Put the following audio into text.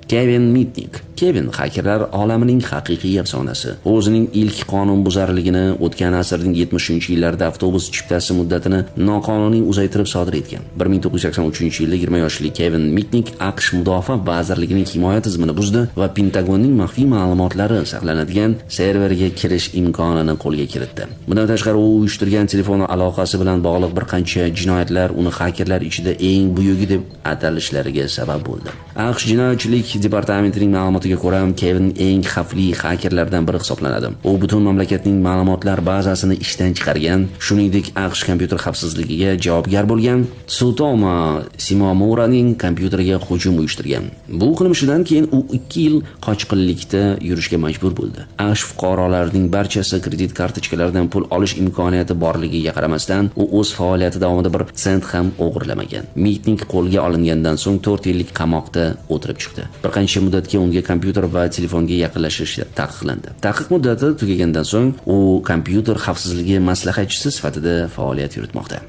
Kevin Mitnick. Kevin xakerlar olamining haqiqiy afsonasi. O'zining ilk qonunbuzarligini o'tgan asrning 70-yillarida avtobus chiptasi muddatini noqonuniy uzaytirib sodir etgan. 1983-yilda 20 yoshli Kevin Mitnick AQSh mudofaa vazirligining himoya tizimini buzdi va Pentagonning maxfiy ma'lumotlari saqlanadigan serverga kirish imkonini qo'lga kiritdi. Bundan tashqari u uyushtirgan telefon aloqasi bilan bog'liq bir qancha jinoyatlar uni xakerlar ichida eng buyugi deb atalishlariga sabab bo'ldi. AQSh jinoyatchilik departamentining ma'lumotiga ko'ra, Kevin eng xavfli xakerlardan biri hisoblanadi. U butun mamlakatning ma'lumotlar bazasini ishdan chiqargan, shuningdek AQSh kompyuter xavfsizligiga javobgar bo'lgan Tsutomu Shimomuraning kompyuteriga hujum uyushtirgan. Bu qilmishidan keyin u 2 yil qochqinlikda yurishga majbur bo'ldi. AQSh fuqarolarining barchasi kredit kartochkalaridan pul olish imkoniyati borligiga qaramasdan, u o'z faoliyati davomida bir sent ham o'g'irlamagan. Mitnick qo'lga olingandan so'ng 4 yillik qamoqda o'tirib chiqdi. Bir qancha muddatga unga kompyuter va telefonga yaqinlashish taqiqlandi. Taqiq muddati tugagandan so'ng u kompyuter xavfsizligi maslahatchisi sifatida faoliyat yuritmoqda.